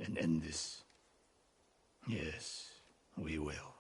and end this. Yes, we will.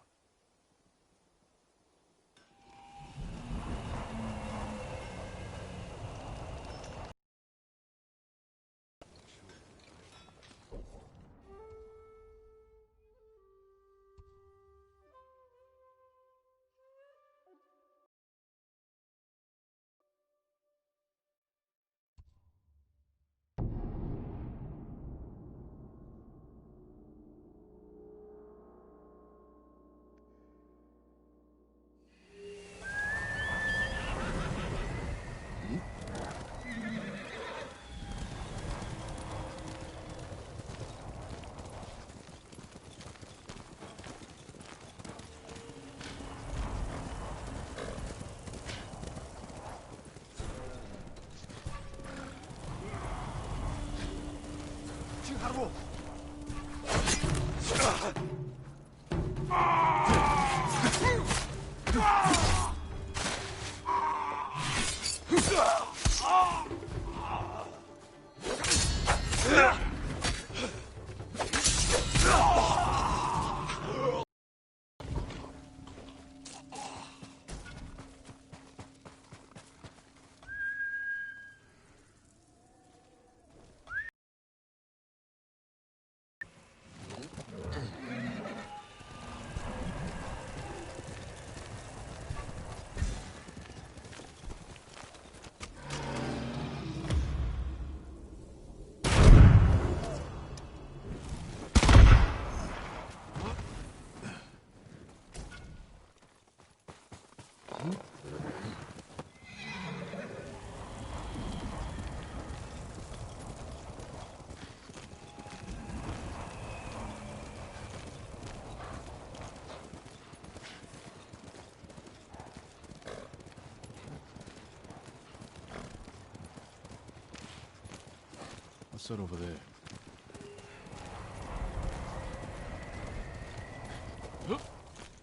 What's that over there?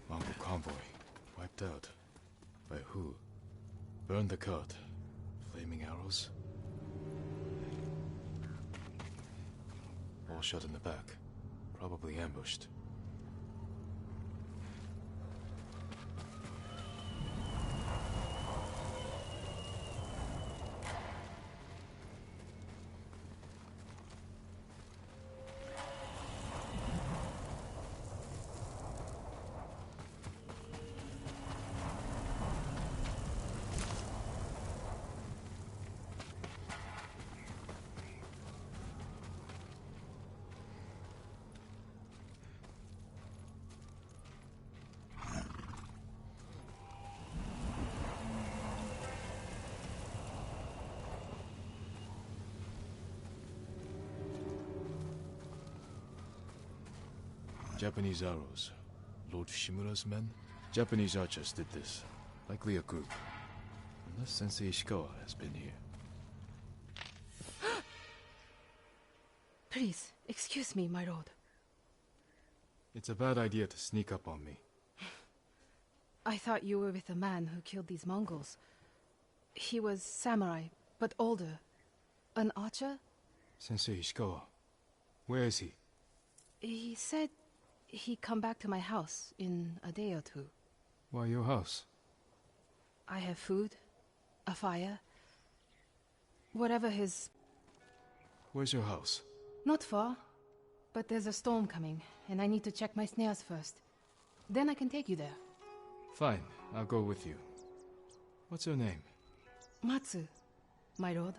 Mongol convoy. Wiped out. By who? Burn the cart. Flaming arrows? All shot in the back. Probably ambushed. Japanese arrows. Lord Shimura's men? Japanese archers did this. Likely a group. Unless Sensei Ishikawa has been here. Please, excuse me, my lord. It's a bad idea to sneak up on me. I thought you were with the man who killed these Mongols. He was samurai, but older. An archer? Sensei Ishikawa. Where is he? He said he'd come back to my house in a day or two. Why your house? I have food, a fire, whatever his... Where's your house? Not far, but there's a storm coming, and I need to check my snares first. Then I can take you there. Fine, I'll go with you. What's your name? Matsu, my lord.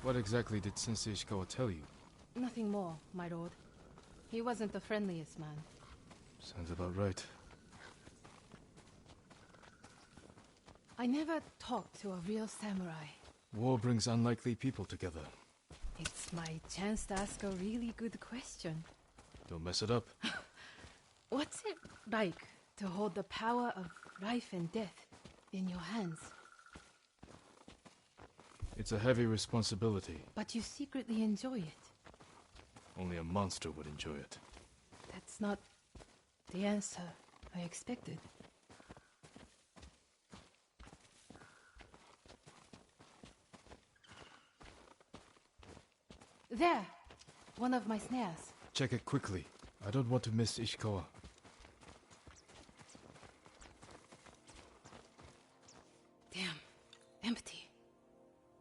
What exactly did Sensei Ishikawa tell you? Nothing more, my lord. He wasn't the friendliest man. Sounds about right. I never talked to a real samurai. War brings unlikely people together. It's my chance to ask a really good question. Don't mess it up. What's it like to hold the power of life and death in your hands? It's a heavy responsibility. But you secretly enjoy it. Only a monster would enjoy it. That's not the answer I expected. There! One of my snares. Check it quickly. I don't want to miss Ishikawa. Damn. Empty.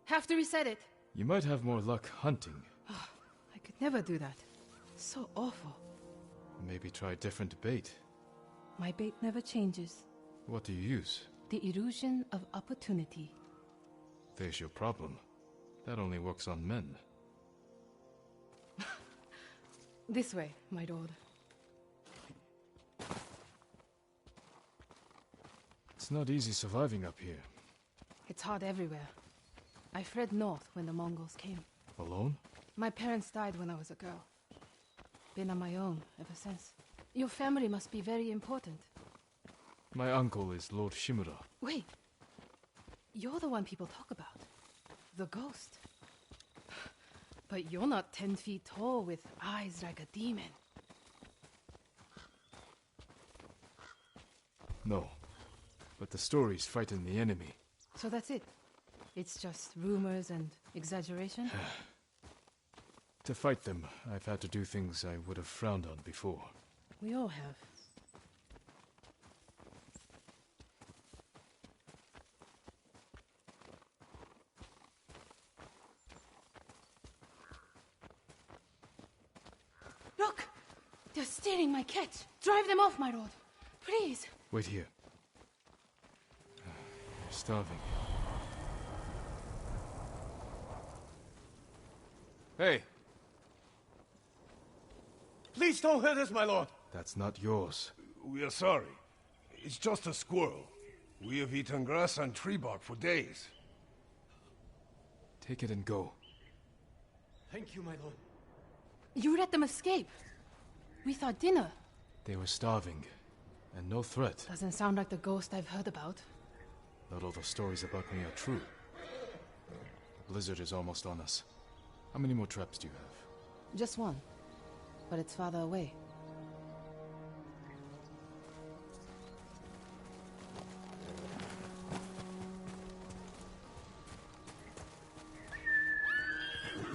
Have to reset it. You might have more luck hunting. I could never do that. So awful. Maybe try different bait. My bait never changes. What do you use? The illusion of opportunity. There's your problem. That only works on men. This way, my lord. It's not easy surviving up here. It's hard everywhere. I fled north when the Mongols came. Alone? My parents died when I was a girl. Been on my own ever since. Your family must be very important. My uncle is Lord Shimura. Wait. You're the one people talk about. The ghost. But you're not 10 feet tall with eyes like a demon. No. But the stories frighten the enemy. So that's it? It's just rumors and exaggeration? To fight them, I've had to do things I would have frowned on before. We all have. Look! They're stealing my catch! Drive them off, my lord! Please! Wait here. You're starving. Hey! Please don't hurt us, my lord. That's not yours. We are sorry. It's just a squirrel. We have eaten grass and tree bark for days. Take it and go. Thank you, my lord. You let them escape! We thought dinner. They were starving, and no threat. Doesn't sound like the ghost I've heard about. Not all the stories about me are true. The blizzard is almost on us. How many more traps do you have? Just one. But it's farther away.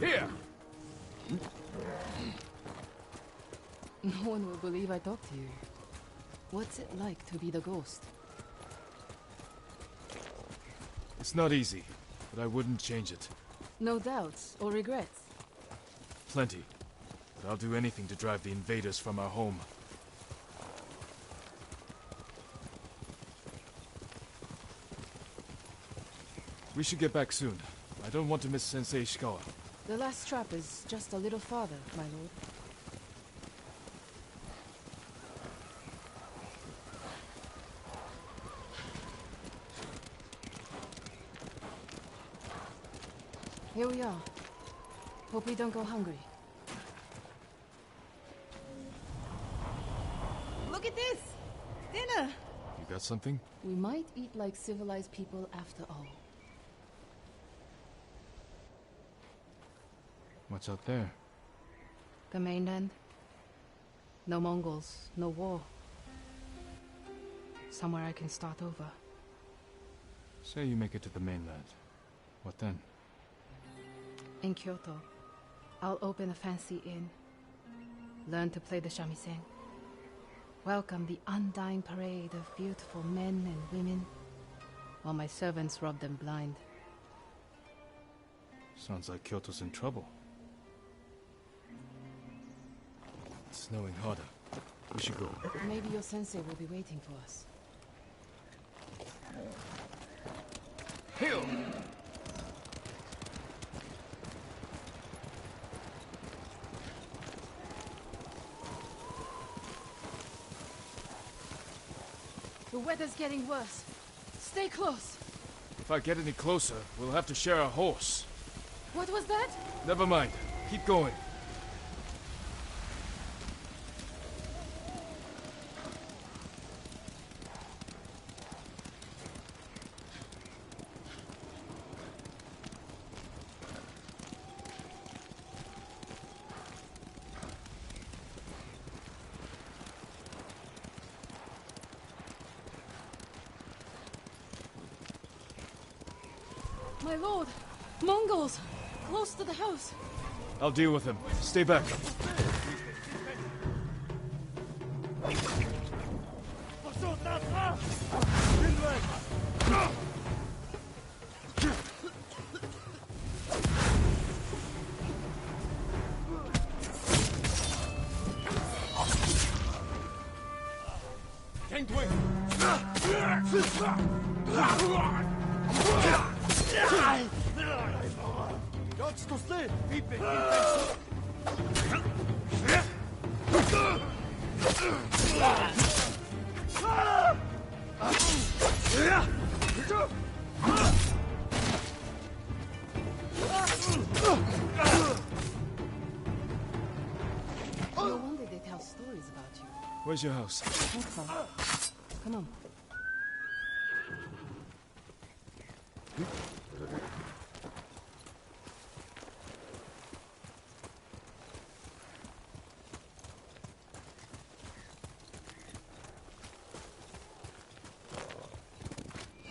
Here! No one will believe I talked to you. What's it like to be the ghost? It's not easy, but I wouldn't change it. No doubts or regrets. Plenty. But I'll do anything to drive the invaders from our home. We should get back soon. I don't want to miss Sensei Ishikawa. The last trap is just a little farther, my lord. Here we are. Hope we don't go hungry. Look at this! Dinner! You got something? We might eat like civilized people after all. What's out there? The mainland. No Mongols, no war. Somewhere I can start over. Say you make it to the mainland. What then? In Kyoto, I'll open a fancy inn. Learn to play the shamisen. Welcome the undying parade of beautiful men and women, while my servants rob them blind. Sounds like Kyoto's in trouble. It's snowing harder. We should go. Maybe your sensei will be waiting for us. Hill! The weather's getting worse. Stay close. If I get any closer, we'll have to share a horse. What was that? Never mind. Keep going. My lord! Mongols! Close to the house! I'll deal with them. Stay back. No wonder they tell stories about you. Where's your house? That's all. Come on.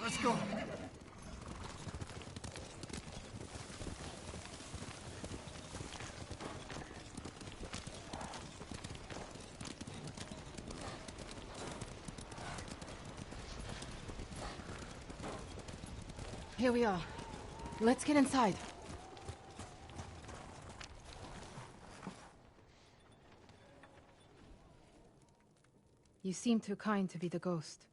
Let's go. Here we are. Let's get inside. You seem too kind to be the ghost.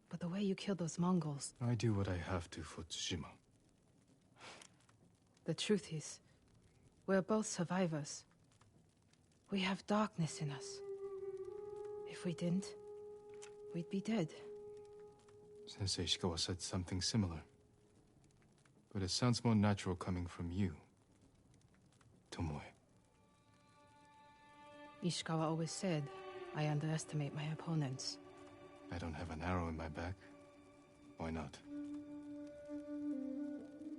But the way you killed those Mongols... I do what I have to for Tsushima. The truth is, we're both survivors. We have darkness in us. If we didn't, we'd be dead. Sensei Ishikawa said something similar. But it sounds more natural coming from you, Tomoe. Ishikawa always said, I underestimate my opponents. I don't have an arrow in my back. Why not?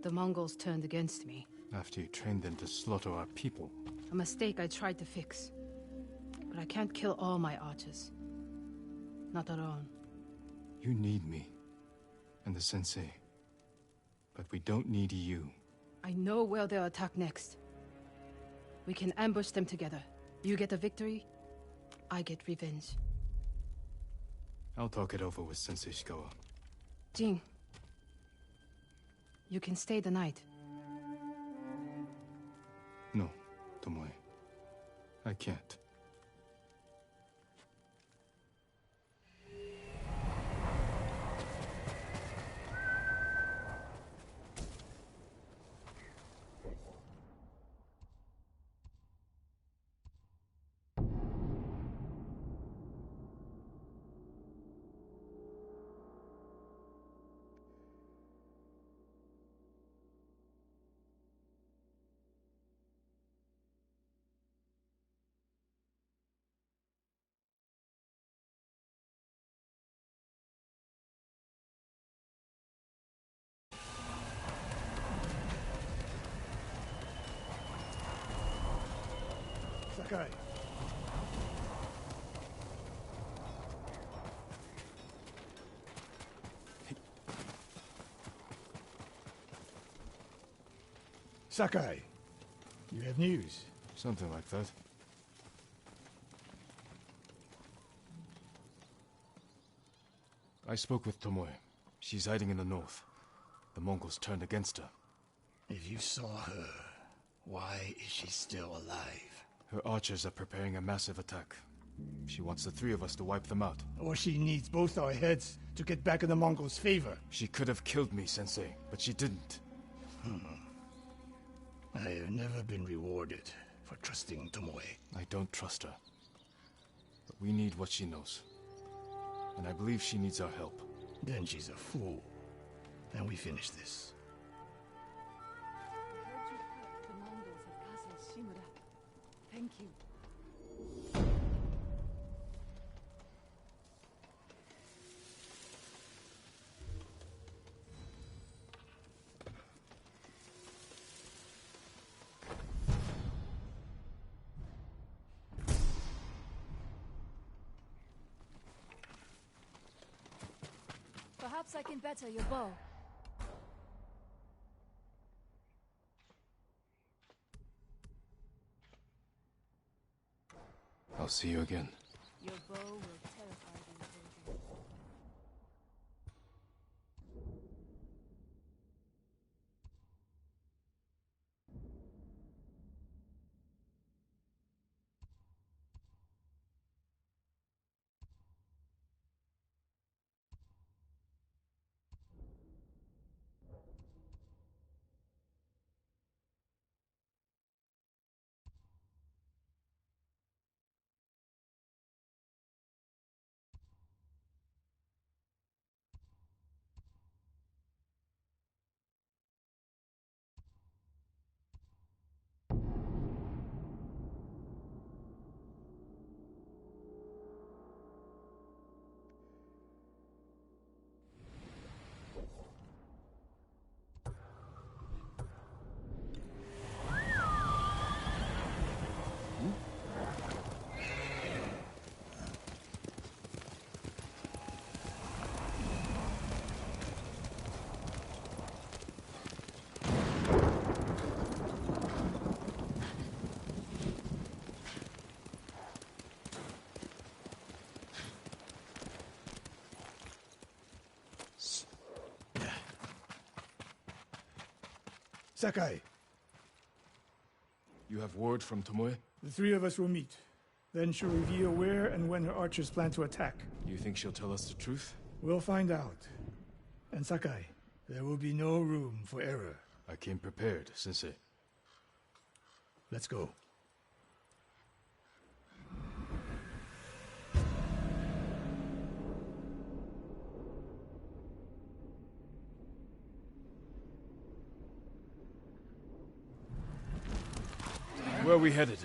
The Mongols turned against me. After you trained them to slaughter our people. A mistake I tried to fix. But I can't kill all my archers. Not alone. You need me. And the sensei. But we don't need you. I know where they'll attack next. We can ambush them together. You get a victory, I get revenge. I'll talk it over with Sensei Ishikawa. Jin, you can stay the night. No, Tomoe. I can't. Sakai. Sakai, you have news. Something like that. I spoke with Tomoe. She's hiding in the north. The Mongols turned against her. If you saw her, why is she still alive? Her archers are preparing a massive attack. She wants the three of us to wipe them out. Or she needs both our heads to get back in the Mongols' favor. She could have killed me, Sensei, but she didn't. I have never been rewarded for trusting Tomoe. I don't trust her. But we need what she knows. And I believe she needs our help. Then she's a fool. And we finish this. The Mongols have castled Shimura. Thank you. Perhaps I can better your bow. I'll see you again. Your bow will terrify the intelligent. Sakai, You have word from Tomoe? the three of us will meet. Then she'll reveal where and when her archers plan to attack. You think she'll tell us the truth? We'll find out. And Sakai, there will be no room for error. I came prepared, Sensei. Let's go. Where are we headed?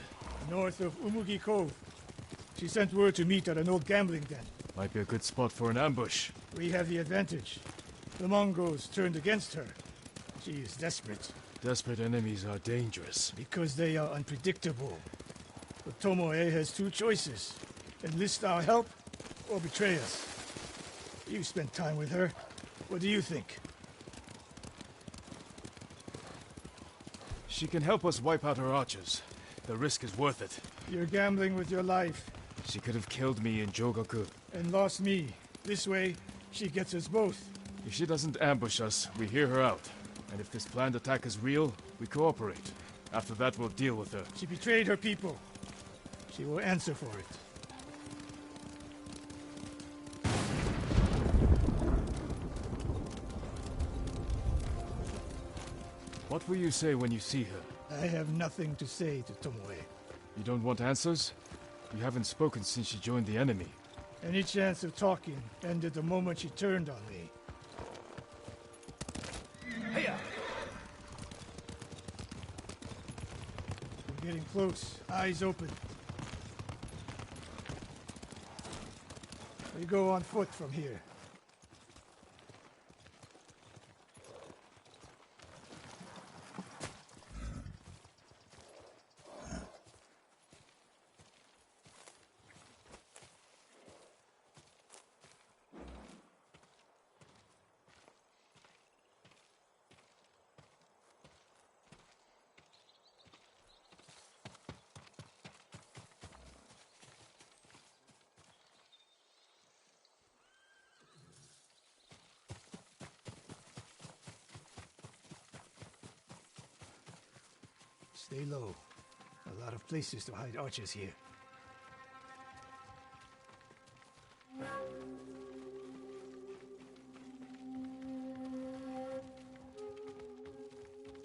North of Umugi Cove. She sent word to meet at an old gambling den. Might be a good spot for an ambush. We have the advantage. The Mongols turned against her. She is desperate. Desperate enemies are dangerous. Because they are unpredictable. But Tomoe has two choices. Enlist our help, or betray us. You spent time with her. What do you think? She can help us wipe out her archers. The risk is worth it. You're gambling with your life. She could have killed me in Jogaku. And lost me. This way, she gets us both. If she doesn't ambush us, we hear her out. And if this planned attack is real, we cooperate. After that, we'll deal with her. She betrayed her people. She will answer for it. What will you say when you see her? I have nothing to say to Tomoe. You don't want answers? You haven't spoken since she joined the enemy. Any chance of talking ended the moment she turned on me. Hiya! We're getting close. Eyes open. We go on foot from here. Stay low. A lot of places to hide archers here.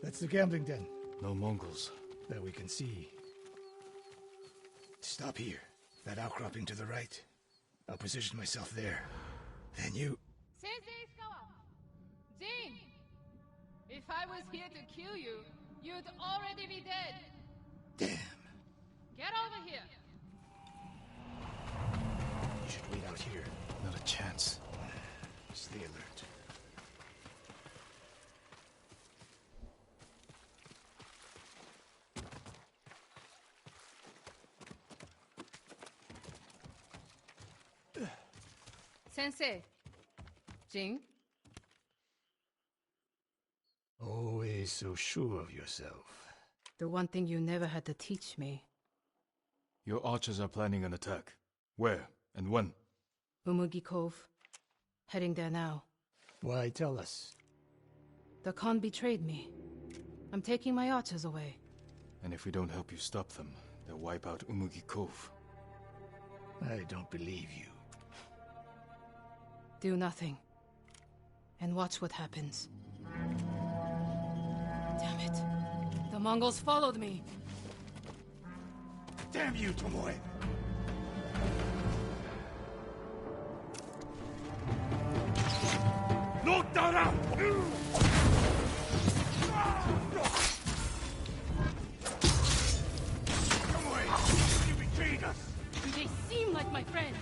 That's the gambling den. No Mongols. That we can see. Stop here. That outcropping to the right. I'll position myself there. Then you... Sensei Iskawa! Jin! If I was here to kill you, you'd already be dead. Damn. Get over here. You should wait out here. Not a chance. Stay alert. Sensei. Jin? Always so sure of yourself. The one thing you never had to teach me. Your archers are planning an attack. Where and when? Umugi Cove. Heading there now. Why, tell us. The Khan betrayed me. I'm taking my archers away. And if we don't help you stop them, they'll wipe out Umugi Cove. I don't believe you. Do nothing. And watch what happens. Damn it. The Mongols followed me. Damn you, Tomoe! No, Dara! Tomoe, you betrayed us! They seem like my friends.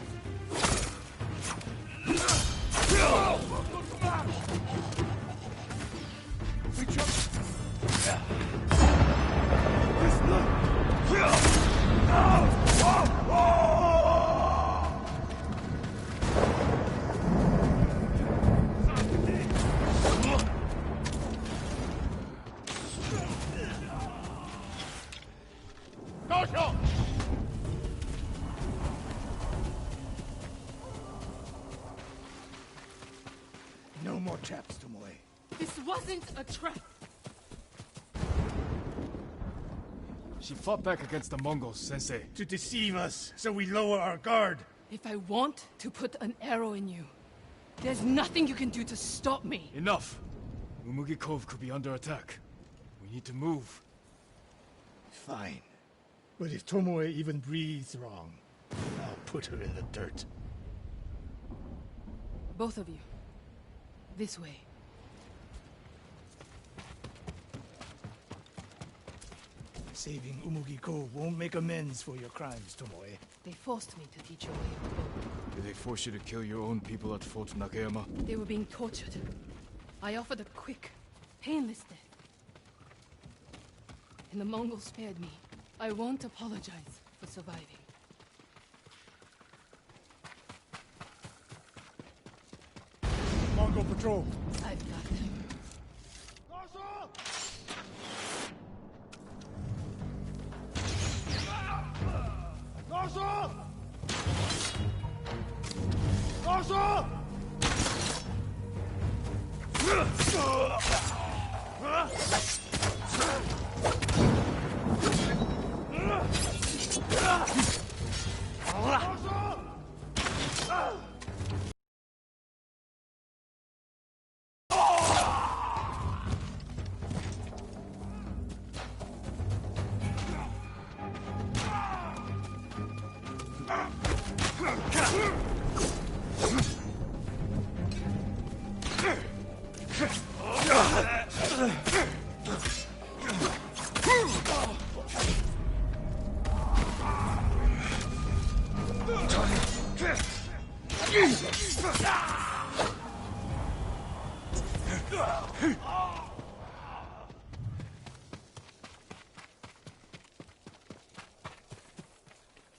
No more traps, Tomoe. This wasn't a trap. She fought back against the Mongols, Sensei. To deceive us, so we lower our guard. If I want to put an arrow in you, there's nothing you can do to stop me. Enough! Umugi Cove could be under attack. We need to move. Fine. But if Tomoe even breathes wrong, I'll put her in the dirt. Both of you. This way. Saving Umugi Cove won't make amends for your crimes, Tomoe. They forced me to teach you a way of code. Did they force you to kill your own people at Fort Nakayama? They were being tortured. I offered a quick, painless death. And the Mongols spared me. I won't apologize for surviving. Mongol patrol. I've got them.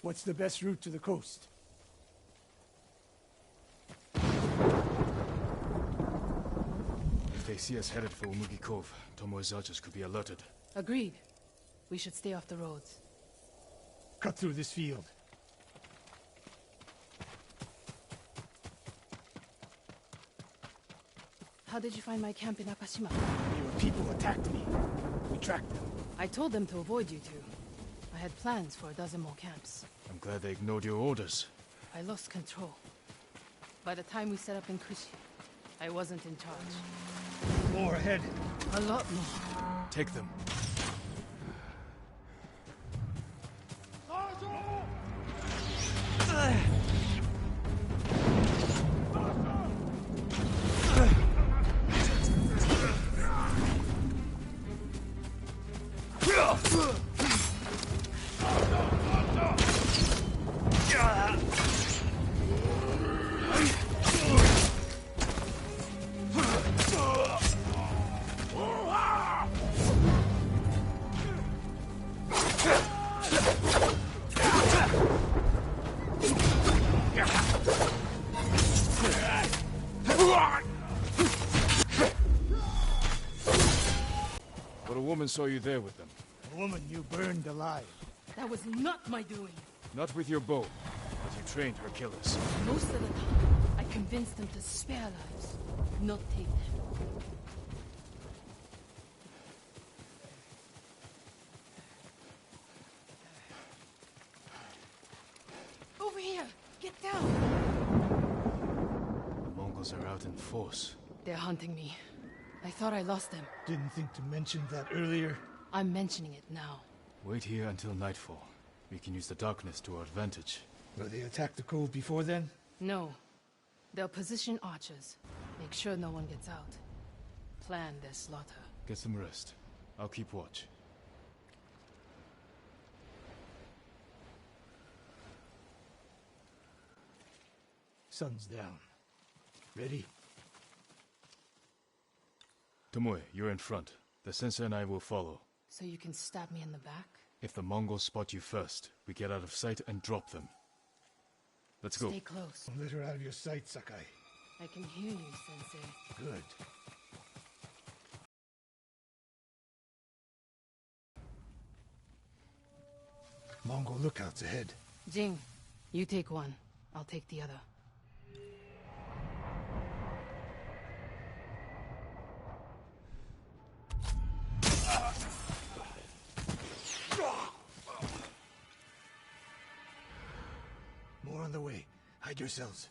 What's the best route to the coast? If they see us headed for Umugi Cove, Tomoe's archers could be alerted. Agreed. We should stay off the roads. Cut through this field. How did you find my camp in Akashima? Your people attacked me. We tracked them. I told them to avoid you two. I had plans for a dozen more camps. I'm glad they ignored your orders. I lost control. By the time we set up in Kushi, I wasn't in charge. More ahead. A lot more. Take them. But a woman saw you there with them. A woman you burned alive. That was not my doing. Not with your bow, but you trained her killers. Most of the time, I convinced them to spare lives, not take them. Over here! Get down! The Mongols are out in force. They're hunting me. I thought I lost them. Didn't think to mention that earlier. I'm mentioning it now. Wait here until nightfall. We can use the darkness to our advantage. Will they attack the cove before then? No. They'll position archers. Make sure no one gets out. Plan their slaughter. Get some rest. I'll keep watch. Sun's down. Ready? Tomoe, you're in front. The sensei and I will follow. So you can stab me in the back? If the Mongols spot you first, we get out of sight and drop them. Let's go. Stay close. Don't let her out of your sight, Sakai. I can hear you, Sensei. Good. Mongol lookouts ahead. Jing, you take one. I'll take the other. More on the way. Hide yourselves.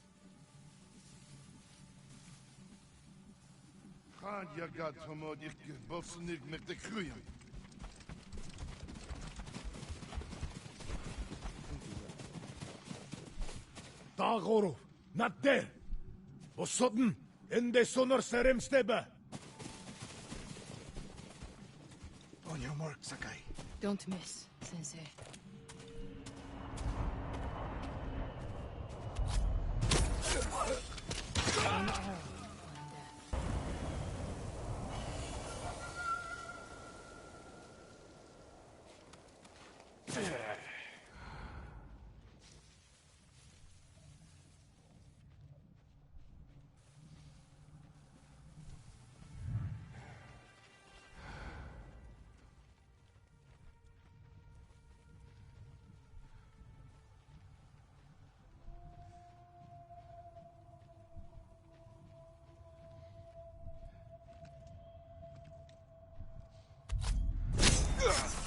Gaan je gaat van ik bossen niet met de groeien. Dagoro, not there. O sudden, ende sonor serem steba. On your mark, Sakai. Don't miss, Sensei. One arrow, one death.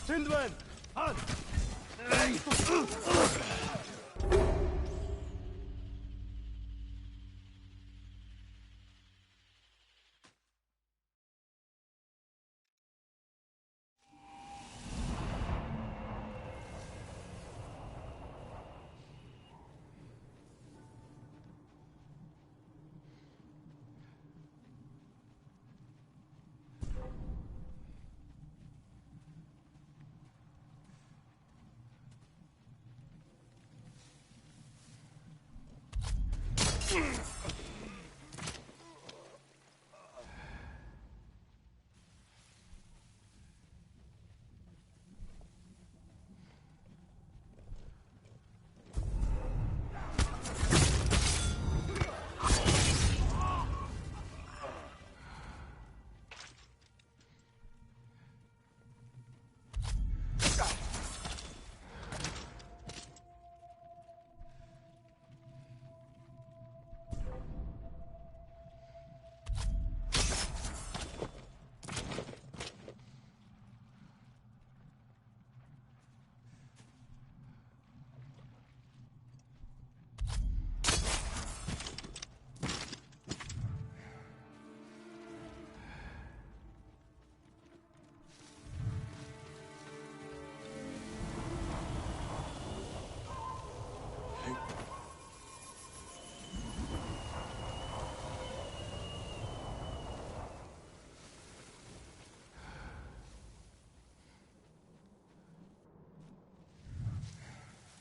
Tindwen, on!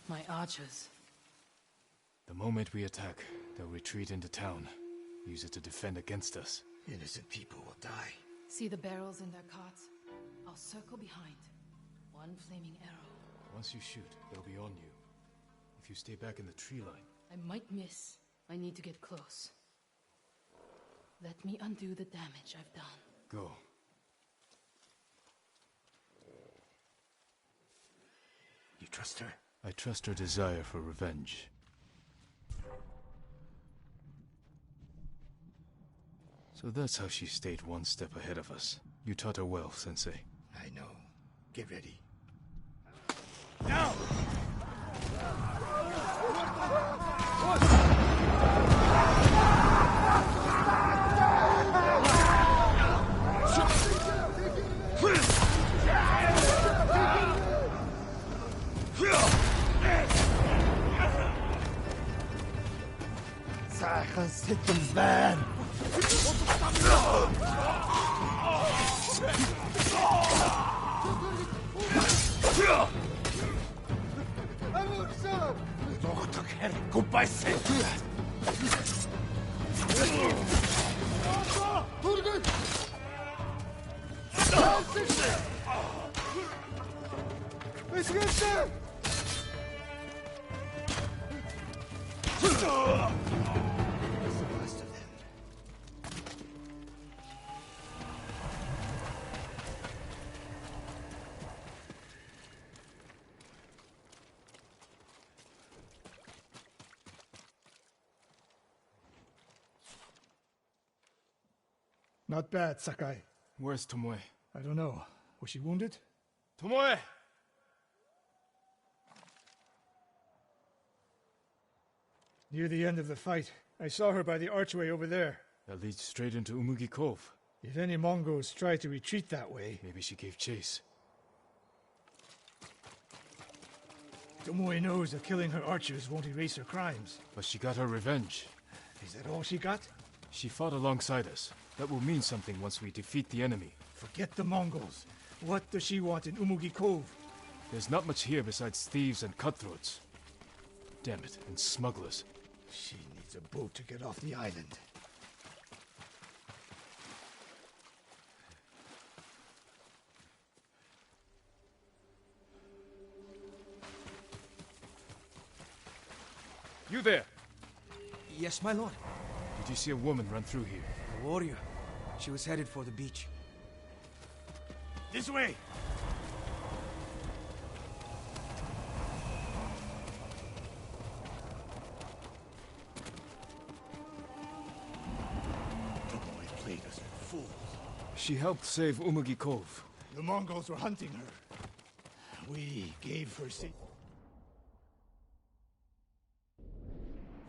My archers. The moment we attack, they'll retreat into town. Use it to defend against us. Innocent people will die. See the barrels in their carts? I'll circle behind. One flaming arrow. Once you shoot, they'll be on you. If you stay back in the tree line... I might miss. I need to get close. Let me undo the damage I've done. Go. You trust her? I trust her desire for revenge. So that's how she stayed one step ahead of us. You taught her well, Sensei. I know. Get ready. Now! Sachen hit them van. Goodbye, Not bad, Sakai. Where's Tomoe? I don't know. Was she wounded? Tomoe! Near the end of the fight, I saw her by the archway over there. That leads straight into Umugi Cove. If any Mongols try to retreat that way... Maybe she gave chase. Tomoe knows that killing her archers won't erase her crimes. But she got her revenge. Is that all she got? She fought alongside us. That will mean something once we defeat the enemy. Forget the Mongols. What does she want in Umugi Cove? There's not much here besides thieves and cutthroats. Damn it, and smugglers. She needs a boat to get off the island. You there! Yes, my lord. Did you see a woman run through here? A warrior. She was headed for the beach. This way! Tomoe played us for fools. She helped save Umugi Cove. The Mongols were hunting her. We gave her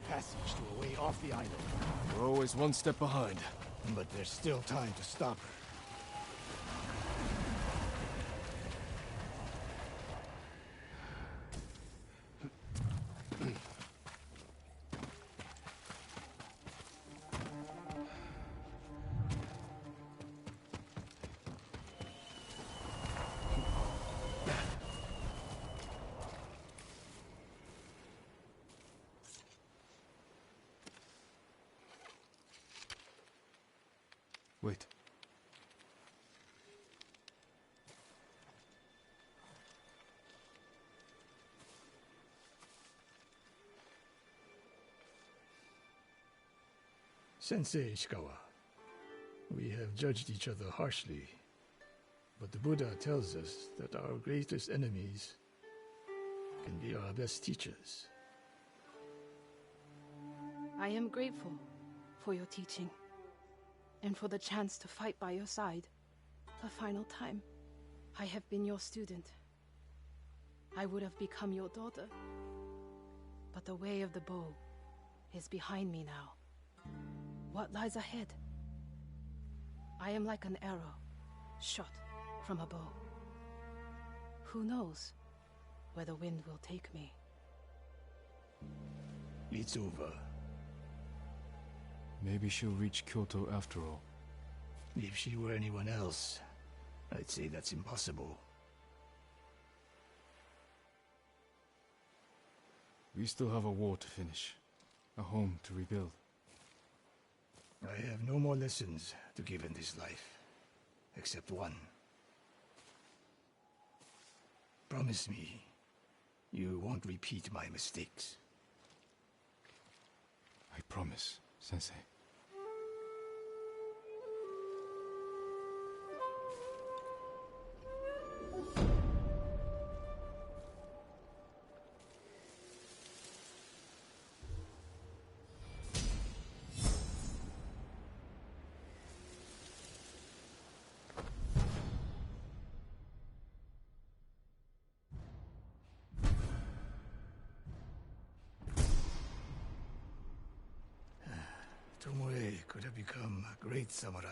passage to a way off the island. We're always one step behind. But there's still time to stop her. Wait. Sensei Ishikawa, we have judged each other harshly, but the Buddha tells us that our greatest enemies can be our best teachers. I am grateful for your teaching, and for the chance to fight by your side a final time. I have been your student. I would have become your daughter. But the way of the bow is behind me now. What lies ahead? I am like an arrow, shot from a bow. Who knows where the wind will take me? It's over. Maybe she'll reach Kyoto after all. If she were anyone else, I'd say that's impossible. We still have a war to finish. A home to rebuild. I have no more lessons to give in this life, except one. Promise me, you won't repeat my mistakes. I promise, Sensei. Tomoe could have become a great samurai.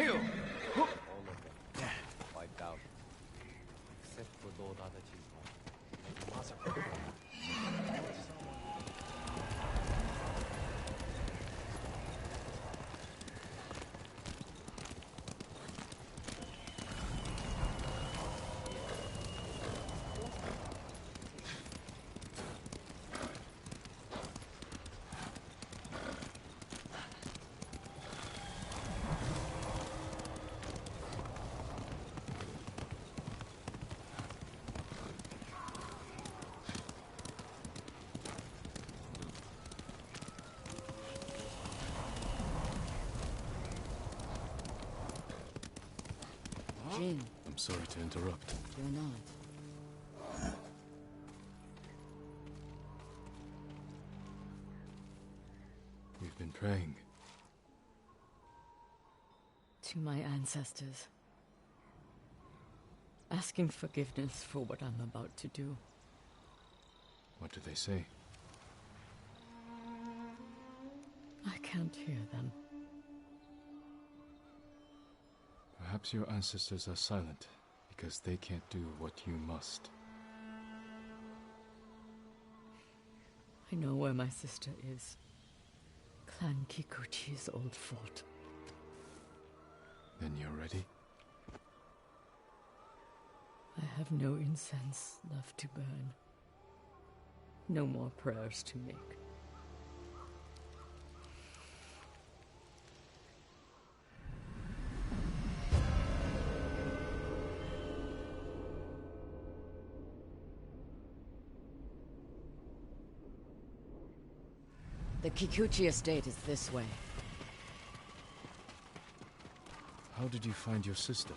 All of them. Wiped out. Except for Lord Adachi's massacre. Jin, I'm sorry to interrupt. you're not. We've been praying. To my ancestors. Asking forgiveness for what I'm about to do. What do they say? I can't hear them. Perhaps your ancestors are silent because they can't do what you must. I know where my sister is. Clan Kikuchi's old fort. Then you're ready? I have no incense left to burn. No more prayers to make. The Kikuchi estate is this way. How did you find your sister?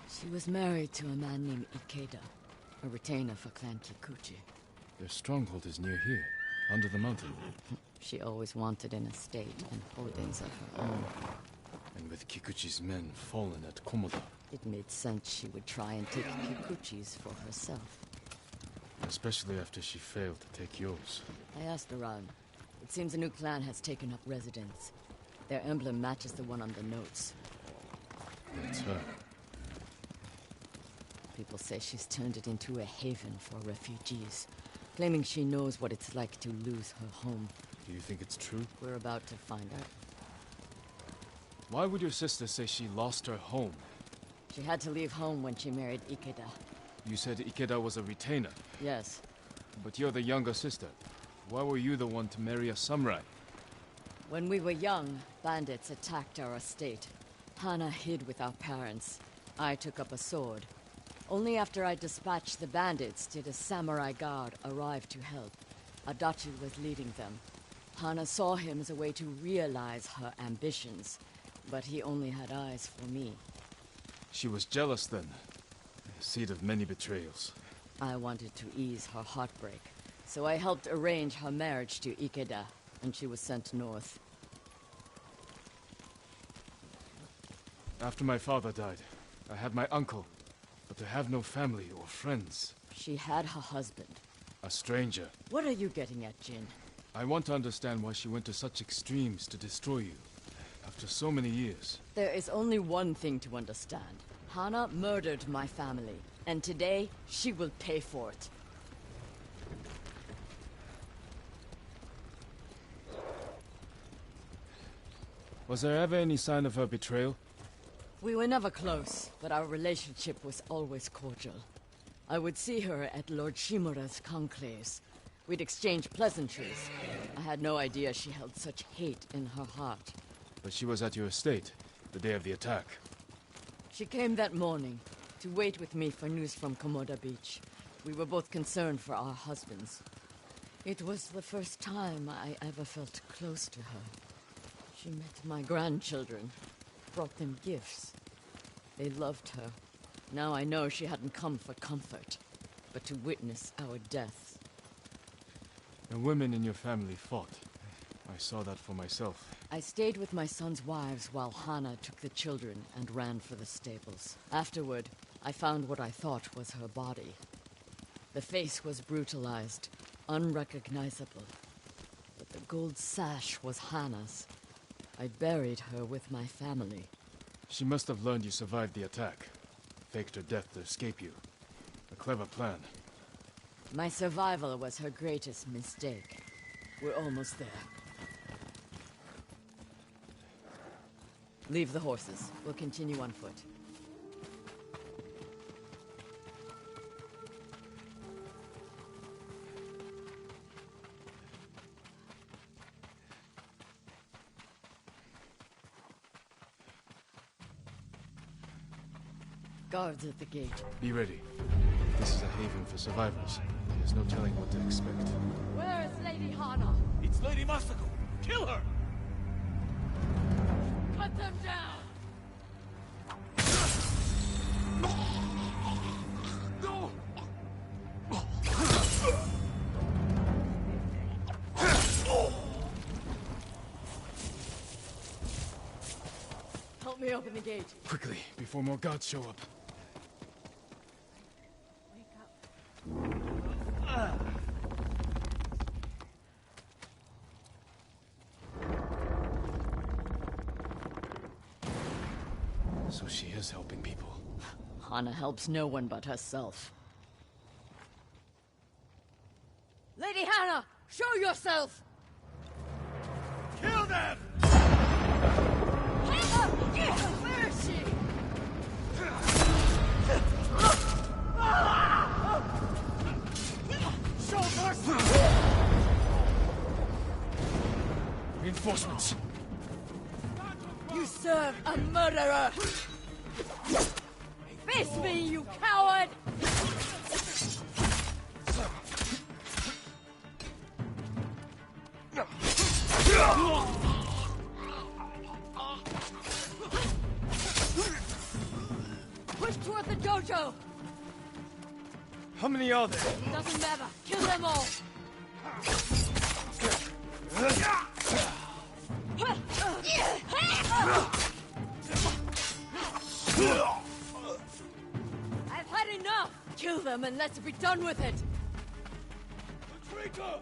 She was married to a man named Ikeda, a retainer for Clan Kikuchi. Their stronghold is near here, under the mountain. She always wanted an estate and holdings of her own. And with Kikuchi's men fallen at Komoda. It made sense she would try and take Kikuchi's for herself. Especially after she failed to take yours. I asked around. It seems a new clan has taken up residence. Their emblem matches the one on the notes. That's her. People say she's turned it into a haven for refugees, claiming she knows what it's like to lose her home. Do you think it's true? We're about to find out. Why would your sister say she lost her home? She had to leave home when she married Ikeda. You said Ikeda was a retainer. Yes. But you're the younger sister. Why were you the one to marry a samurai? When we were young, bandits attacked our estate. Hana hid with our parents. I took up a sword. Only after I dispatched the bandits did a samurai guard arrive to help. Adachi was leading them. Hana saw him as a way to realize her ambitions, but he only had eyes for me. She was jealous then. A seed of many betrayals. I wanted to ease her heartbreak, so I helped arrange her marriage to Ikeda, and she was sent north. After my father died, I had my uncle, but to have no family or friends. She had her husband. A stranger. What are you getting at, Jin? I want to understand why she went to such extremes to destroy you. After so many years. There is only one thing to understand. Hana murdered my family, and today she will pay for it. Was there ever any sign of her betrayal? We were never close, but our relationship was always cordial. I would see her at Lord Shimura's conclaves. We'd exchange pleasantries. I had no idea she held such hate in her heart. But she was at your estate, the day of the attack. She came that morning, to wait with me for news from Komoda Beach. We were both concerned for our husbands. It was the first time I ever felt close to her. She met my grandchildren, brought them gifts. They loved her. Now I know she hadn't come for comfort, but to witness our deaths. The women in your family fought. I saw that for myself. I stayed with my son's wives while Hana took the children and ran for the stables. Afterward, I found what I thought was her body. The face was brutalized, unrecognizable. But the gold sash was Hana's. I buried her with my family. She must have learned you survived the attack. Faked her death to escape you. A clever plan. My survival was her greatest mistake. We're almost there. Leave the horses. We'll continue on foot. Guards at the gate. Be ready. This is a haven for survivors. There's no telling what to expect. Where is Lady Hana? It's Lady Masako. Kill her! Cut them down! No! Help me open the gate. Quickly, before more guards show up. So she is helping people. Hana helps no one but herself. Lady Hana, show yourself! Kill them! Where is she? Show mercy! Reinforcements! You serve a murderer! Face me, you coward! Push toward the dojo! How many are there? Doesn't matter. Kill them all! I've had enough! Kill them and let's be done with it! Traitor!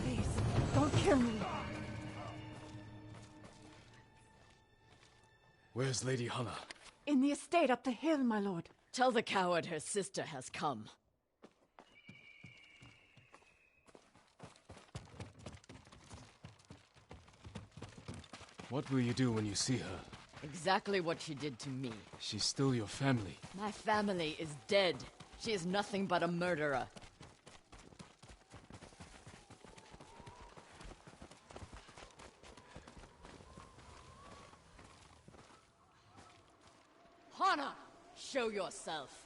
Please, don't kill me. Where's Lady Hana? In the estate up the hill, my lord. Tell the coward her sister has come. What will you do when you see her? Exactly what she did to me. She's still your family. My family is dead. She is nothing but a murderer. Hana, show yourself.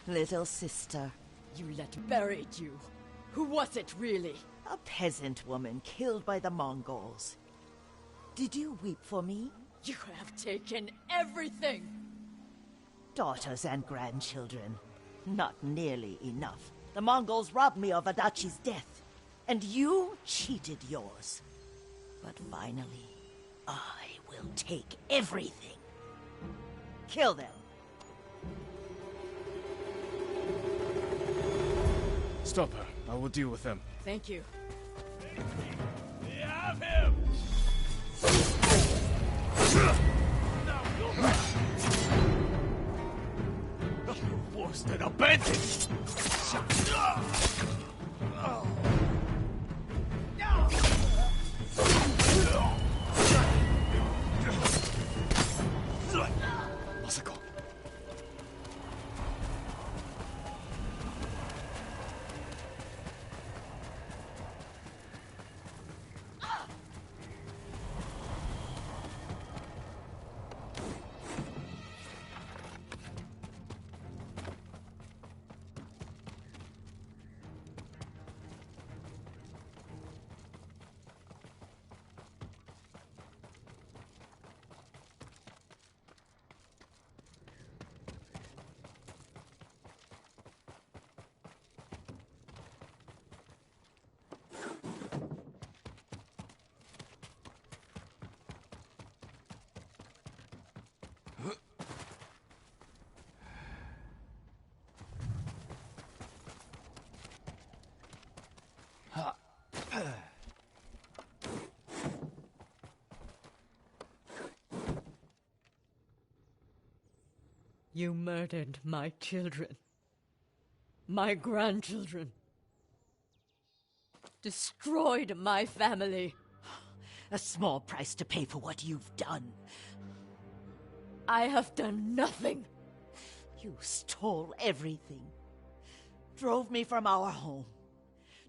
Little sister. You let buried you. Who was it, really? A peasant woman killed by the Mongols. Did you weep for me? You have taken everything! Daughters and grandchildren. Not nearly enough. The Mongols robbed me of Adachi's death, and you cheated yours. But finally, I will take everything. Kill them. Stop her. I will deal with them. Thank you. We have him! You forced and abandoned! Masako. You murdered my children. My grandchildren. Destroyed my family. A small price to pay for what you've done. I have done nothing. You stole everything. Drove me from our home.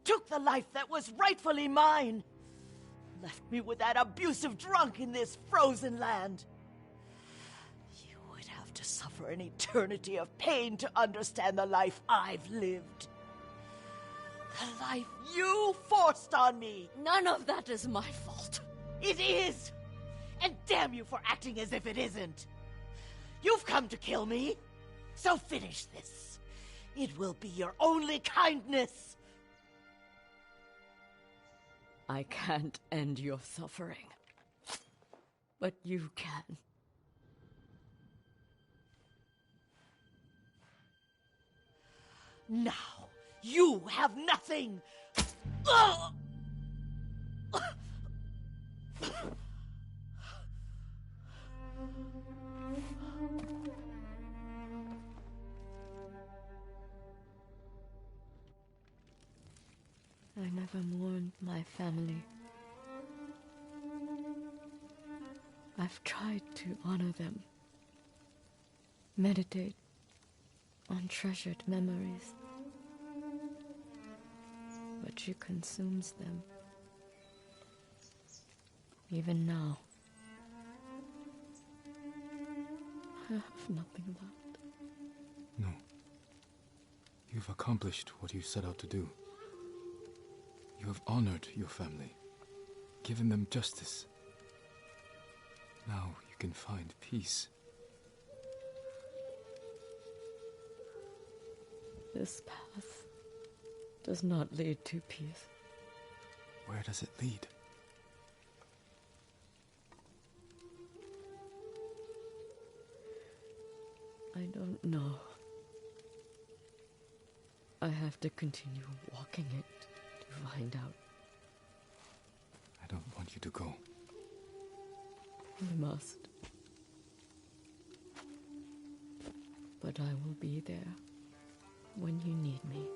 Took the life that was rightfully mine. Left me with that abusive drunk in this frozen land. You would have to suffer an eternity of pain to understand the life I've lived. The life you forced on me. None of that is my fault. It is! And damn you for acting as if it isn't. You've come to kill me, so finish this. It will be your only kindness. I can't end your suffering. But you can. Now, you have nothing! Ugh! I never mourned my family. I've tried to honor them. Meditate on treasured memories. But she consumes them. Even now. I have nothing left. No. You've accomplished what you set out to do. You have honored your family, given them justice. Now you can find peace. This path does not lead to peace. Where does it lead? I don't know. I have to continue walking it to find out. I don't want you to go. I must. But I will be there when you need me.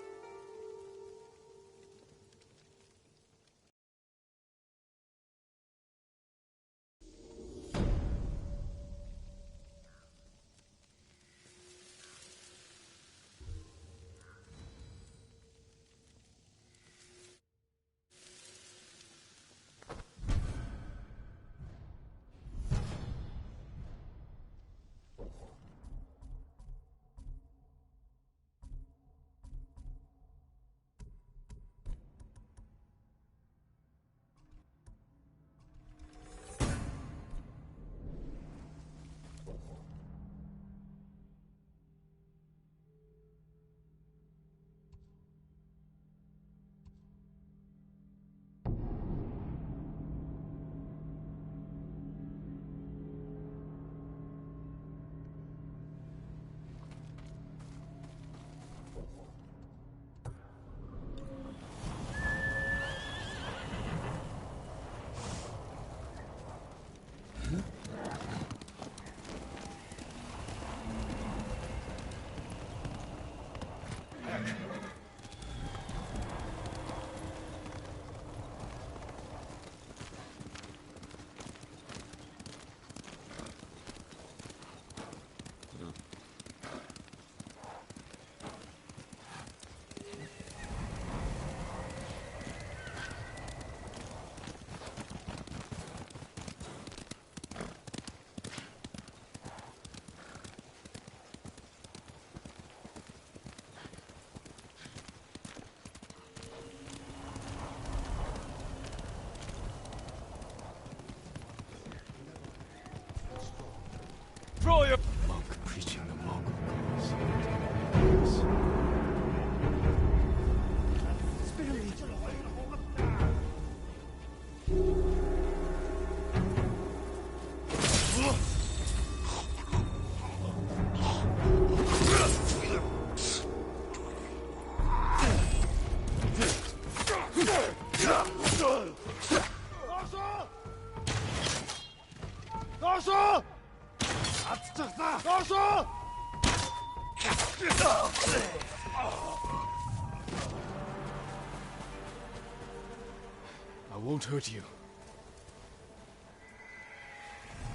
I won't hurt you.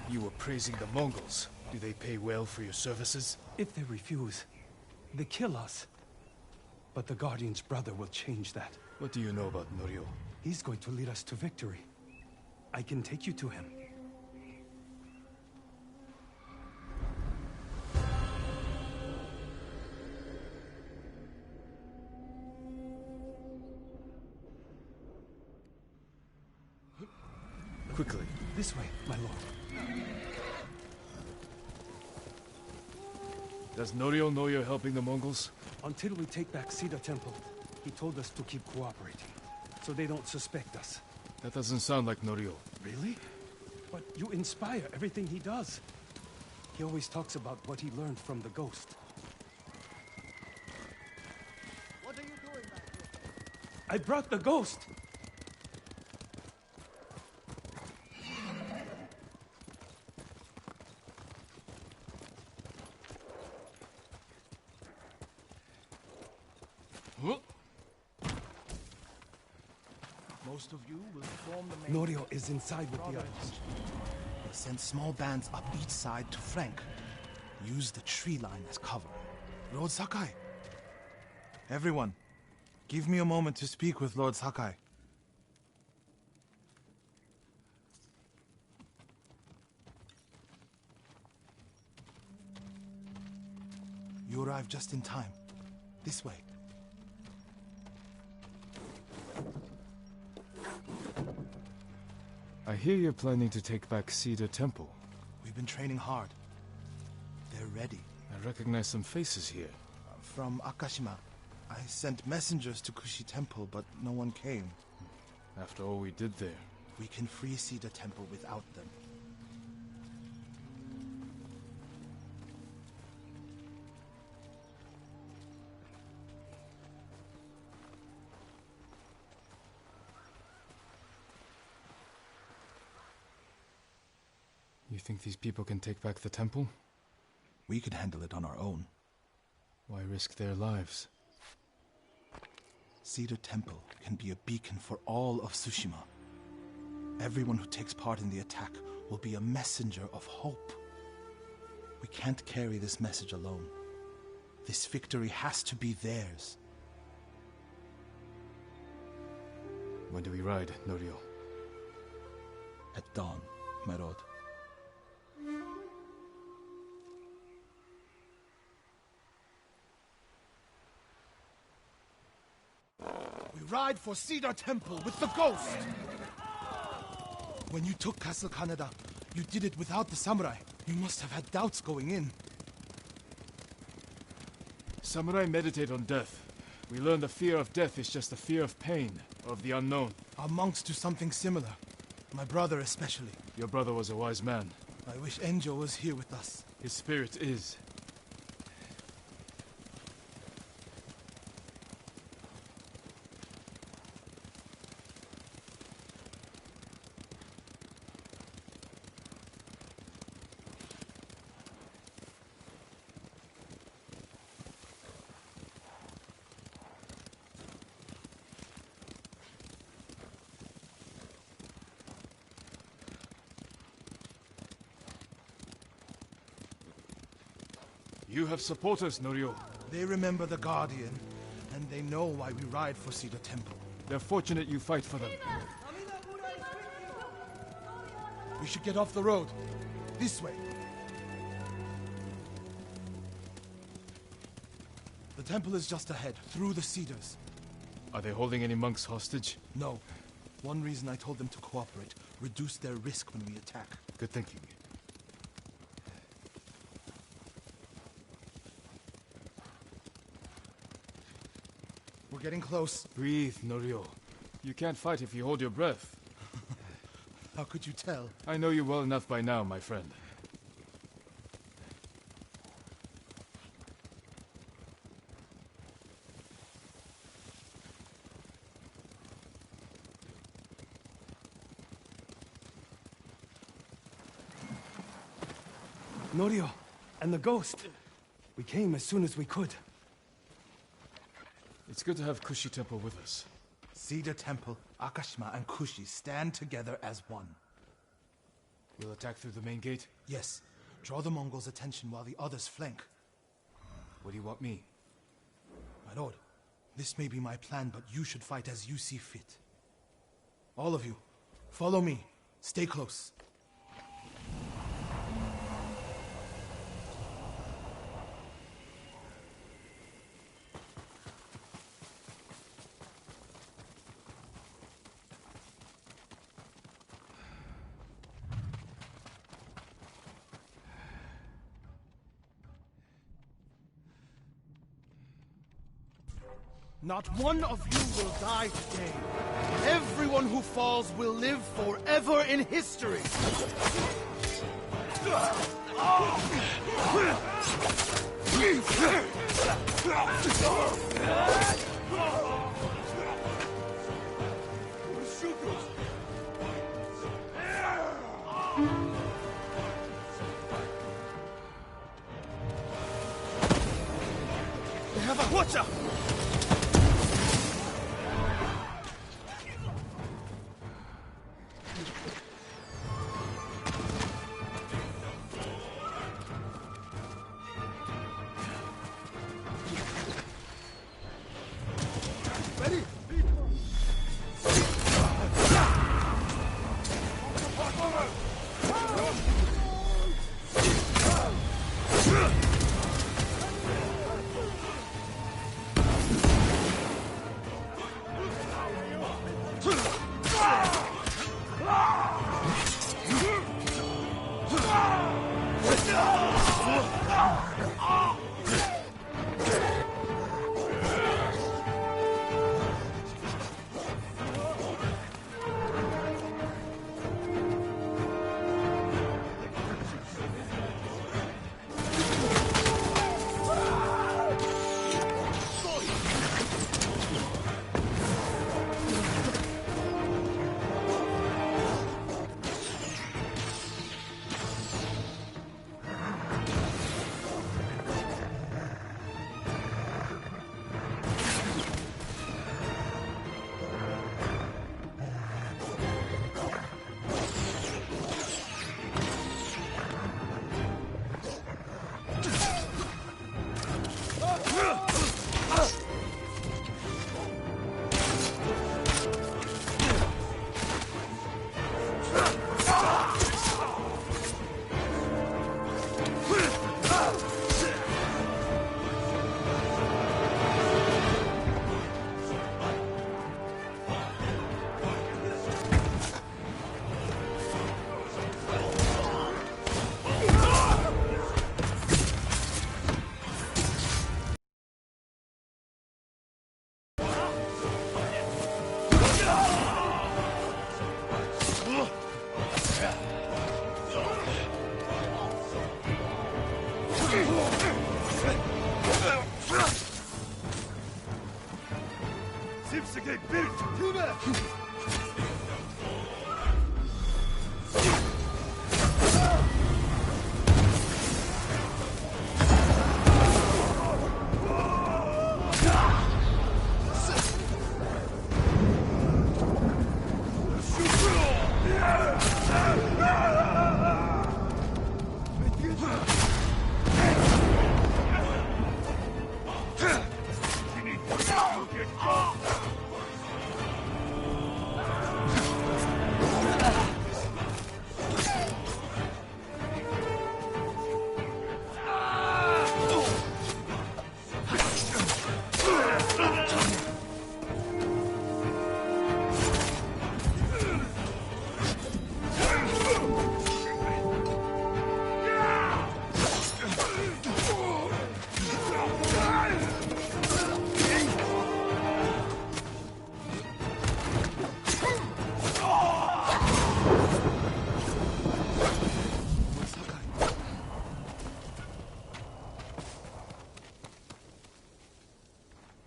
You were praising the Mongols. Do they pay well for your services? If they refuse, they kill us. But the Guardian's brother will change that. What do you know about Norio? He's going to lead us to victory. I can take you to him. Quickly. This way, my lord. Does Norio know you're helping the Mongols? Until we take back Cedar Temple, he told us to keep cooperating, so they don't suspect us. That doesn't sound like Norio. Really? But you inspire everything he does. He always talks about what he learned from the ghost. What are you doing back here? I brought the ghost! Most of you will form the main... Norio is inside with the others. We'll send small bands up each side to flank. Use the tree line as cover. Lord Sakai! Everyone, give me a moment to speak with Lord Sakai. You arrived just in time. This way. I hear you're planning to take back Cedar Temple. We've been training hard. They're ready. I recognize some faces here. From Akashima. I sent messengers to Kushi Temple, but no one came. After all we did there. We can free Cedar Temple without them. You think these people can take back the temple? We could handle it on our own. Why risk their lives? Cedar Temple can be a beacon for all of Tsushima. Everyone who takes part in the attack will be a messenger of hope. We can't carry this message alone. This victory has to be theirs. When do we ride, Norio? At dawn, my lord. We ride for Cedar Temple with the ghost! When you took Castle Kaneda, you did it without the samurai. You must have had doubts going in. Samurai meditate on death. We learn the fear of death is just the fear of pain, of the unknown. Our monks do something similar. My brother especially. Your brother was a wise man. I wish Enjo was here with us. His spirit is. You have supporters, Norio. They remember the Guardian, and they know why we ride for Cedar Temple. They're fortunate you fight for them. We should get off the road. This way. The temple is just ahead, through the cedars. Are they holding any monks hostage? No. One reason I told them to cooperate, reduce their risk when we attack. Good thinking. We're getting close. Breathe, Norio. You can't fight if you hold your breath. How could you tell? I know you well enough by now, my friend. Norio, and the ghost. We came as soon as we could. It's good to have Kushi Temple with us. Cedar Temple, Akashima, and Kushi stand together as one. We'll attack through the main gate? Yes. Draw the Mongols' attention while the others flank. What do you want me? My lord, this may be my plan, but you should fight as you see fit. All of you, follow me. Stay close. Not one of you will die today. Everyone who falls will live forever in history. They have a watch out!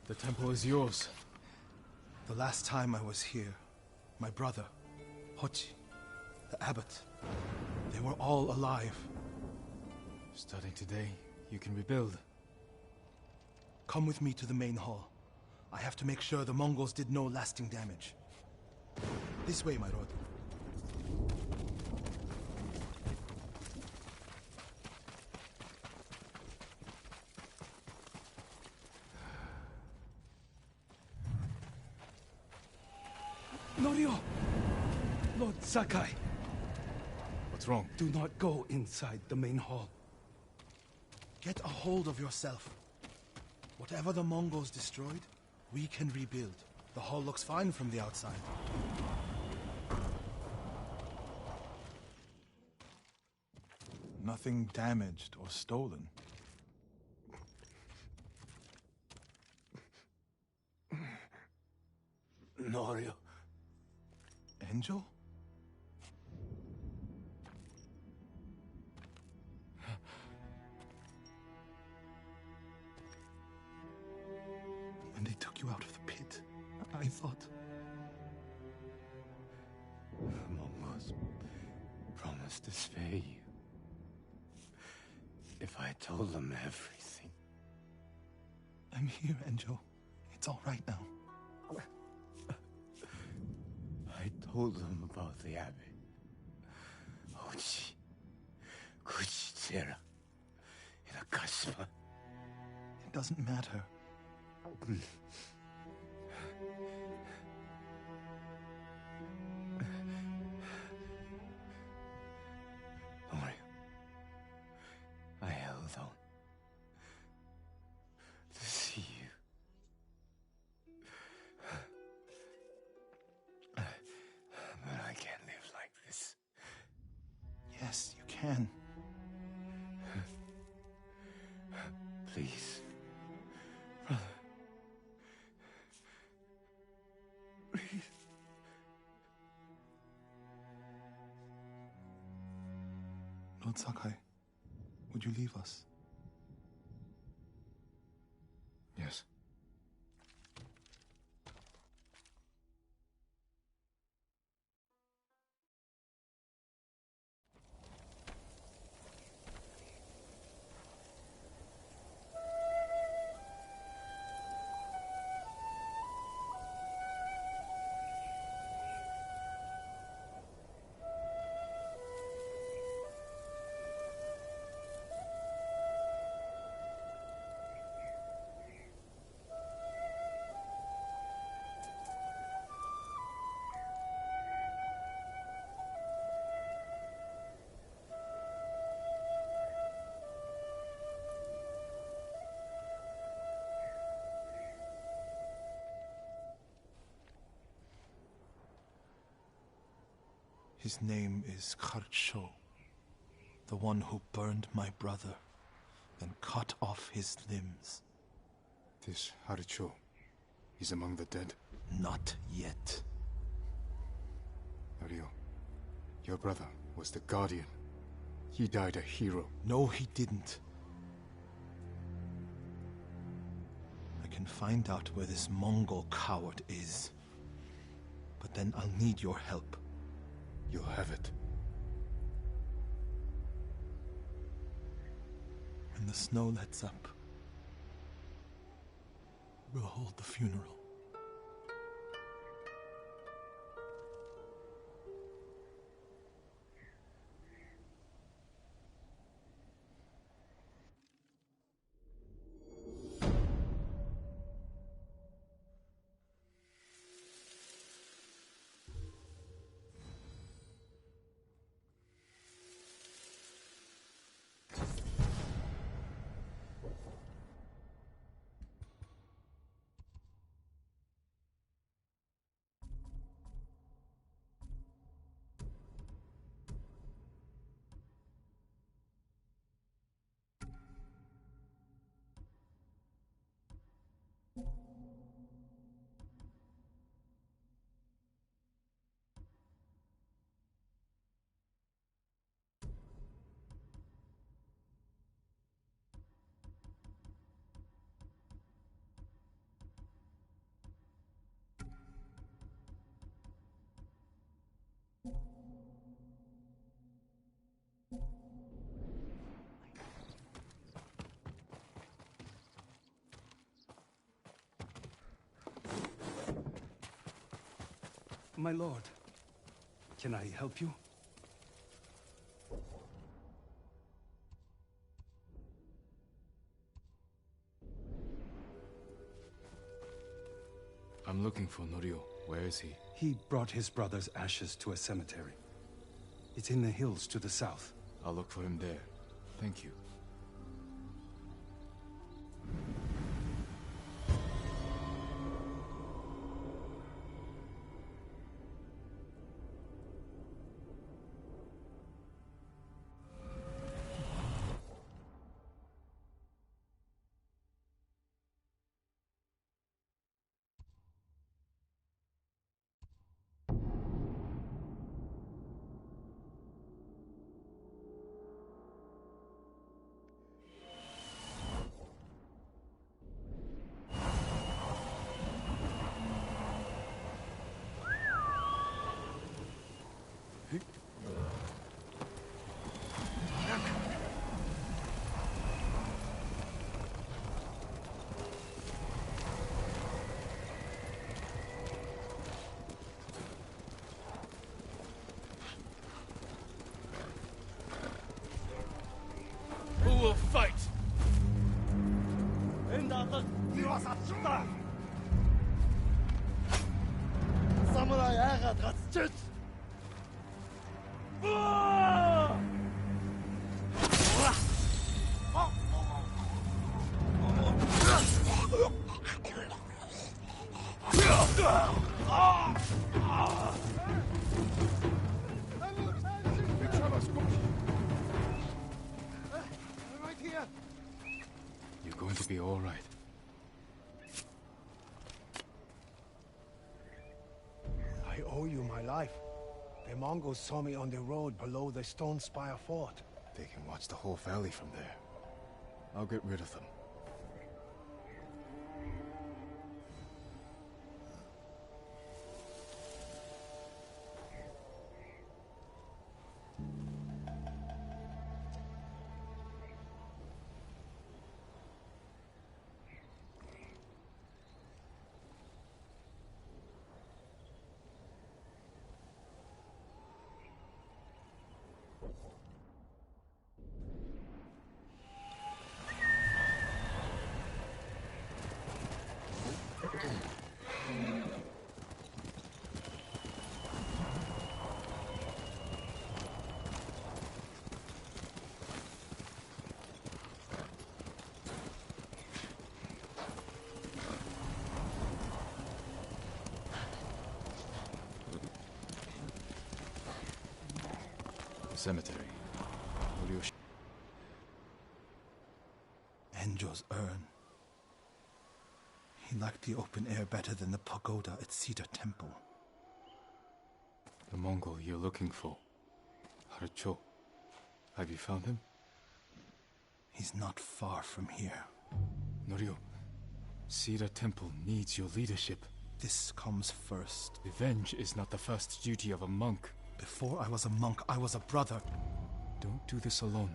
The temple is yours. The last time I was here, my brother, Hochi, the abbot, they were all alive. Starting today, you can rebuild. Come with me to the main hall. I have to make sure the Mongols did no lasting damage. This way, my lord. Norio! Lord Sakai, What's wrong? do not go inside the main hall. Get a hold of yourself. Whatever the Mongols destroyed, we can rebuild. The hall looks fine from the outside. Nothing damaged or stolen. Norio. Angel? When they took you out of the pit, I thought... The Mongols promised to spare you. If I told them everything. I'm here, Angel. It's all right now. I told them about the abbey. Ochi, Kuchitsera, Inakashima. It doesn't matter. Don't worry. I held on to see you. But I can't live like this. Yes, you can. Please, brother. Breathe. Lord Sakai, would you leave us? Yes. His name is Kharcho, the one who burned my brother, then cut off his limbs. This Haricho is among the dead? Not yet. Norio, your brother was the Guardian. He died a hero. No, he didn't. I can find out where this Mongol coward is. But then I'll need your help. You'll have it. When the snow lets up, we'll hold the funeral. My lord, can I help you? I'm looking for Norio. Where is he? He brought his brother's ashes to a cemetery. It's in the hills to the south. I'll look for him there. Thank you. Who will fight? Samurai Aga Dratschütz! Right here! You're going to be all right. I owe you my life. The Mongols saw me on the road below the Stone Spire fort. They can watch the whole valley from there. I'll get rid of them. Cemetery. Enjo's urn. He liked the open air better than the pagoda at Cedar Temple. The Mongol you're looking for. Harcho. Have you found him? He's not far from here. Norio, Cedar Temple needs your leadership. This comes first. Revenge is not the first duty of a monk. Before I was a monk, I was a brother. Don't do this alone.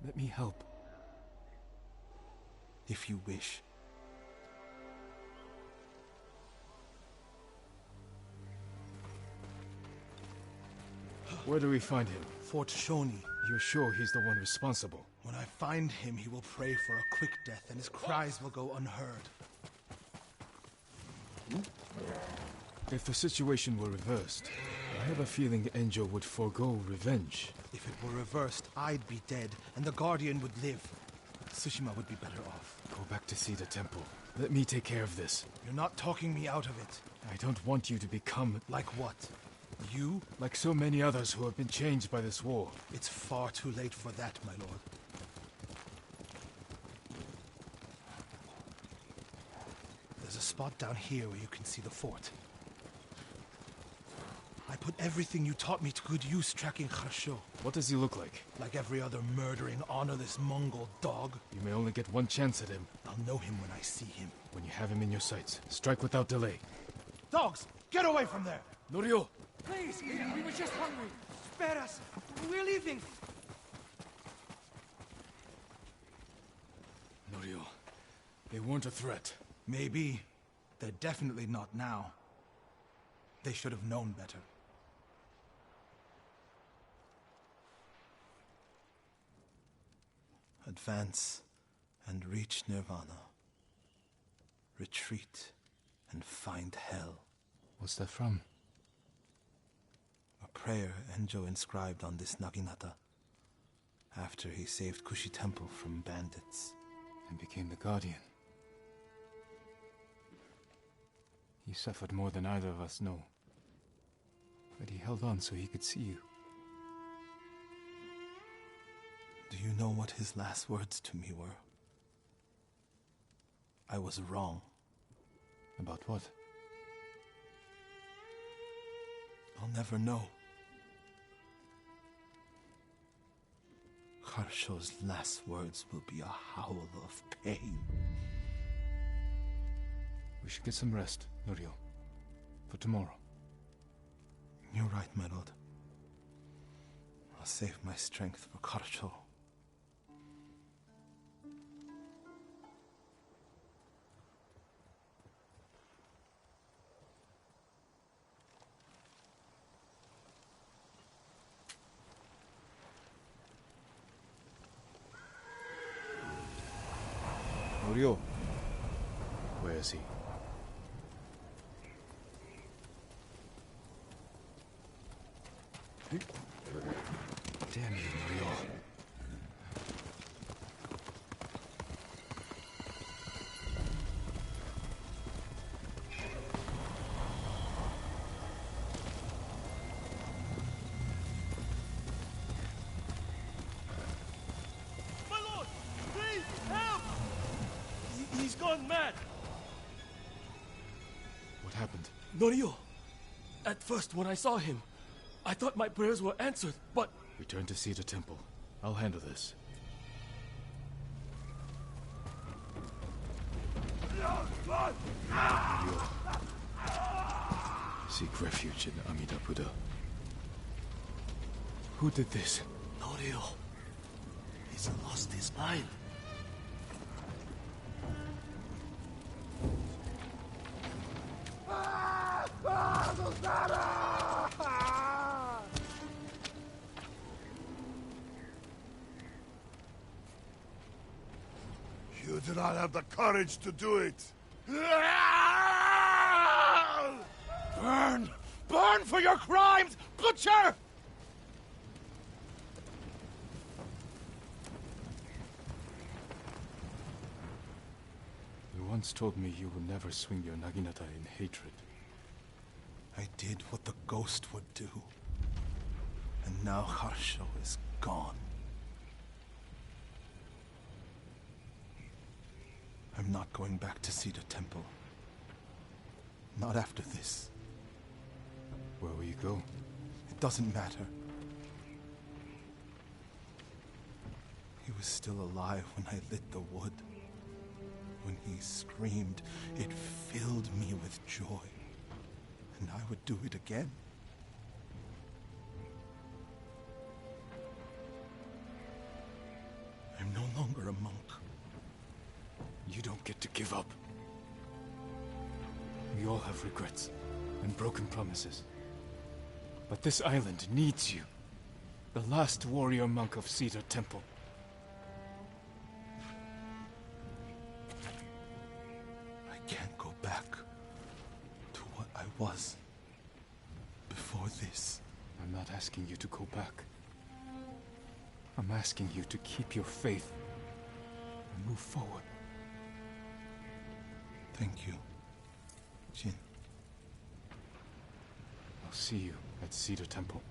Let me help. If you wish. Where do we find him? Fort Shoni. You're sure he's the one responsible? When I find him, he will pray for a quick death, and his cries will go unheard. If the situation were reversed, I have a feeling Enjo would forego revenge. If it were reversed, I'd be dead, and the Guardian would live. Tsushima would be better off. Go back to Cedar Temple. Let me take care of this. You're not talking me out of it. I don't want you to become... Like what? You? Like so many others who have been changed by this war. It's far too late for that, my lord. There's a spot down here where you can see the fort. I put everything you taught me to good use tracking Kharsho. What does he look like? Like every other murdering, honorless Mongol dog. You may only get one chance at him. I'll know him when I see him. When you have him in your sights, strike without delay. Dogs, get away from there! Norio! Please, we were just hungry. Spare us. We're leaving. Norio, they weren't a threat. Maybe. They're definitely not now. They should have known better. Advance and reach Nirvana. Retreat and find hell. What's that from? A prayer Enjo inscribed on this Naginata after he saved Kushi Temple from bandits. And became the Guardian. He suffered more than either of us know. But he held on so he could see you. Do you know what his last words to me were? I was wrong. About what? I'll never know. Harsho's last words will be a howl of pain. We should get some rest, Norio. For tomorrow. You're right, my lord. I'll save my strength for Harsho. Norio. Where is he? Damn you, Norio. My lord! Please, help! He's gone mad! What happened? Norio! At first, when I saw him, I thought my prayers were answered, but... Return to Cedar Temple. I'll handle this. Norio. Seek refuge in Amida Buddha. Who did this? Norio. He's lost his mind. You do not have the courage to do it. Burn! Burn for your crimes, butcher! You once told me you would never swing your Naginata in hatred. I did what the ghost would do. And now Harsho is gone. I'm not going back to Cedar Temple. Not after this. Where will you go? It doesn't matter. He was still alive when I lit the wood. When he screamed, it filled me with joy. And I would do it again. I'm no longer a monk. You don't get to give up. We all have regrets and broken promises. But this island needs you. The last warrior monk of Cedar Temple. I can't go back to what I was before this. I'm not asking you to go back. I'm asking you to keep your faith and move forward. Thank you, Jin. I'll see you at Cedar Temple.